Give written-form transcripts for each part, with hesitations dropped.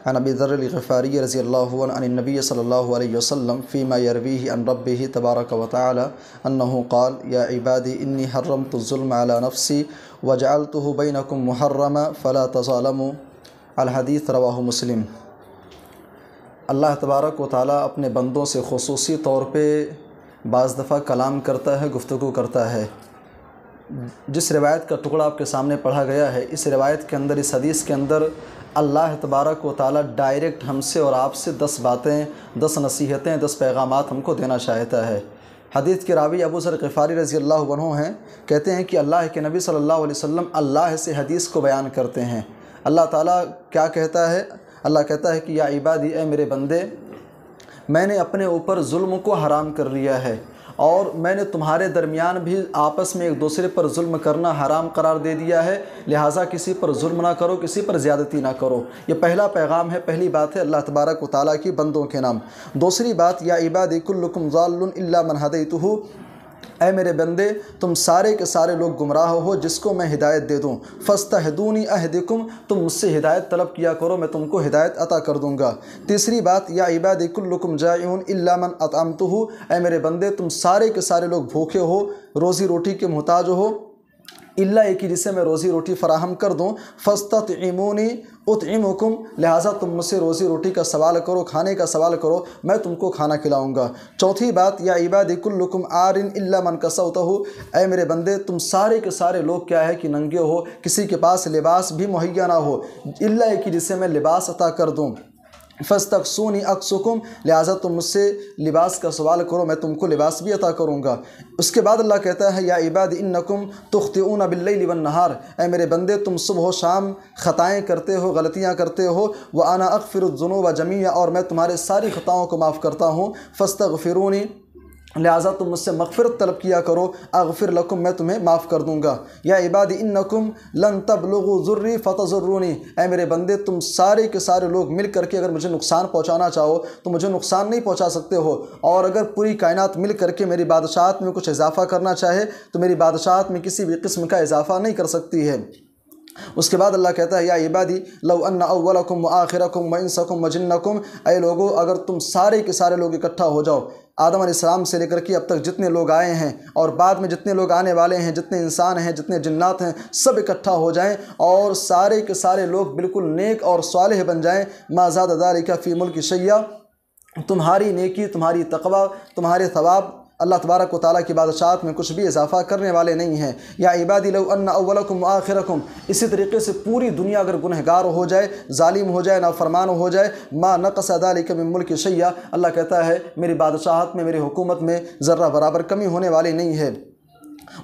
عن ابی ذر الغفاری رضی اللہ عنہ عن النبی صلی اللہ علیہ وسلم فیما یرویہ عن ربہ تبارک وتعالی انہ قال یا عبادی انی حرمت الظلم علی نفسی وجعلتہ بینکم محرما فلا تظالموا الحدیث رواہ مسلم۔ اللہ تبارک و تعالیٰ اپنے بندوں سے خصوصی طور پہ بعض دفعہ کلام کرتا ہے، گفتگو کرتا ہے۔ جس روایت کا ٹکڑا آپ کے سامنے پڑھا گیا ہے، اس روایت کے اندر، اس حدیث کے اندر اللہ تبارک و تعالیٰ ڈائریکٹ ہم سے اور آپ سے 10 باتیں، 10 نصیحتیں، 10 پیغامات ہم کو دینا چاہتا ہے۔ حدیث کے راوی ابو ذر غفاری رضی اللہ عنہ ہیں، کہتے ہیں کہ اللہ کے نبی صلی اللہ علیہ وسلم اللہ سے حدیث کو بیان کرتے ہیں۔ اللہ تعالیٰ کیا کہتا ہے؟ اللہ کہتا ہے کہ یا عبادی، اے میرے بندے، میں نے اپنے اوپر ظلم کو حرام کر لیا ہے، اور میں نے تمہارے درمیان بھی آپس میں ایک دوسرے پر ظلم کرنا حرام قرار دے دیا ہے، لہٰذا کسی پر ظلم نہ کرو، کسی پر زیادتی نہ کرو۔ یہ پہلا پیغام ہے، پہلی بات ہے اللہ تبارک و تعالیٰ کی بندوں کے نام۔ دوسری بات، یا عبادی کلکم ضال الا من ہدیتہ، اے میرے بندے، تم سارے کے سارے لوگ گمراہ ہو جس کو میں ہدایت دے دوں۔ فاستہدونی اہدکم، تم مجھ سے ہدایت طلب کیا کرو، میں تم کو ہدایت عطا کر دوں گا۔ تیسری بات، یا عبادی کلکم جائعون الا من اطعمتہ، اے میرے بندے، تم سارے کے سارے لوگ بھوکے ہو، روزی روٹی کے محتاج ہو، اللہ ایک ہی جسے میں روزی روٹی فراہم کر دوں۔ فاستطعمونی اطعمکم، لہٰذا تم مجھ سے روزی روٹی کا سوال کرو، کھانے کا سوال کرو، میں تم کو کھانا کھلاؤں گا۔ چوتھی بات، یا عبادی کلکم عار الا من کسوتہ، اے میرے بندے، تم سارے کے سارے لوگ کیا ہے کہ ننگے ہو، کسی کے پاس لباس بھی مہیا نہ ہو، اللہ ایک ہی جسے میں لباس عطا کر دوں۔ فاستکسونی اکسکم، لہٰذا تم مجھ سے لباس کا سوال کرو، میں تم کو لباس بھی عطا کروں گا۔ اس کے بعد اللہ کہتا ہے، یا عبادی انکم تخطئون باللیل والنہار، اے میرے بندے، تم صبح و شام خطائیں کرتے ہو، غلطیاں کرتے ہو۔ وانا اغفر الذنوب جميعا، اور میں تمہارے ساری خطاؤں کو معاف کرتا ہوں۔ فاستغفرونی، لہٰذا تم مجھ سے مغفرت طلب کیا کرو، اغفر لکم، میں تمہیں معاف کر دوں گا۔ یا عبادی انکم لن تبلغوا ضری فتضرونی، اے میرے بندے، تم سارے کے سارے لوگ مل کر کے اگر مجھے نقصان پہنچانا چاہو تو مجھے نقصان نہیں پہنچا سکتے ہو، اور اگر پوری کائنات مل کر کے میری بادشاہت میں کچھ اضافہ کرنا چاہے تو میری بادشاہت میں کسی بھی قسم کا اضافہ نہیں کر سکتی ہے۔ اس کے بعد اللہ کہتا ہے، یا عبادی لو ان اولکم وآخرکم وانسکم وجنکم، اے لوگو، اگر تم سارے کے سارے لوگ اکٹھا ہو جاؤ، آدم علیہ السلام سے لے کر کے اب تک جتنے لوگ آئے ہیں اور بعد میں جتنے لوگ آنے والے ہیں، جتنے انسان ہیں، جتنے جنات ہیں، سب اکٹھا ہو جائیں اور سارے کے سارے لوگ بالکل نیک اور صالح بن جائیں، ما زاد ذالک فی ملک شیئا، تمہاری نیکی، تمہاری تقوی، تمہارے ثواب اللہ تبارک و تعالیٰ کی بادشاہت میں کچھ بھی اضافہ کرنے والے نہیں ہیں۔ یا عبادی لو ان اولکم وآخرکم، اسی طریقے سے پوری دنیا اگر گنہگار ہو جائے، ظالم ہو جائے، نافرمان ہو جائے، ما نقص ذلک من ملک شیئا، اللہ کہتا ہے میری بادشاہت میں، میری حکومت میں ذرہ برابر کمی ہونے والی نہیں ہے۔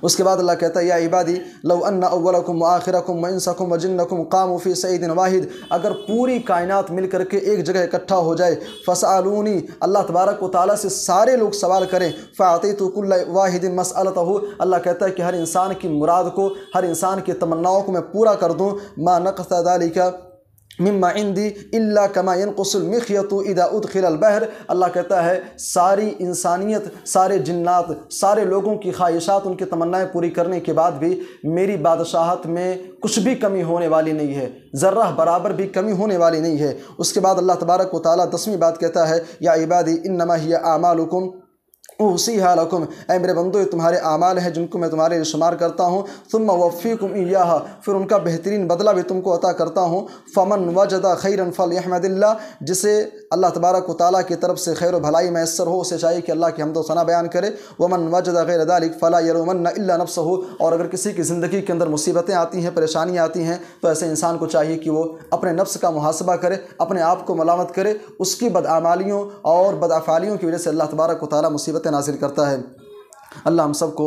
اس کے بعد اللہ کہتا ہے، یا عبادی لو ان اولکم وآخرکم وانسکم وجنکم قاموا فی صعید واحد، اگر پوری کائنات مل کر کے ایک جگہ اکٹھا ہو جائے، فسألونی، اللہ تبارک و تعالیٰ سے سارے لوگ سوال کریں، فاعطیت کل واحد مسألتہ، اللہ کہتا ہے کہ ہر انسان کی مراد کو، ہر انسان کی تمناؤں کو میں پورا کر دوں، ما نقص ذلک مما عندی الا کما ينقص المخیط اذا ادخل البحر، اللہ کہتا ہے ساری انسانیت، سارے جنات، سارے لوگوں کی خواہشات، ان کی تمنائیں پوری کرنے کے بعد بھی میری بادشاہت میں کچھ بھی کمی ہونے والی نہیں ہے، ذرہ برابر بھی کمی ہونے والی نہیں ہے۔ اس کے بعد اللہ تبارک و تعالیٰ 10ویں بات کہتا ہے، یا عبادی انما ہی اعمالکم اوصیہا لکم، اے میرے بندو، یہ تمہارے اعمال ہیں جن کو میں تمہارے لیے شمار کرتا ہوں، ثم اوفیکم ایہا، پھر ان کا بہترین بدلہ بھی تم کو عطا کرتا ہوں۔ فمن وجد خیرا فلیحمد اللہ، جسے اللہ تبارک و تعالیٰ کی طرف سے خیر و بھلائی میسر ہو، اسے چاہیے کہ اللہ کی حمد و ثنا بیان کرے۔ ومن وجد غیر ذلک فلا یلومن الا نفسہ، اور اگر کسی کی زندگی کے اندر مصیبتیں آتی ہیں، پریشانیاں آتی ہیں، تو ایسے انسان کو چاہیے کہ وہ اپنے نفس کا محاسبہ کرے، اپنے آپ کو ملامت کرے، اس کی بدعمالیوں اور بدافعالیوں کی وجہ سے اللہ تبارک و تعالیٰ مصیبتیں نازل کرتا ہے۔ اللہ ہم سب کو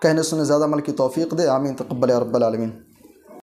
کہنے سننے زیادہ عمل کی توفیق دے، آمین، تقبل یا رب العالمین۔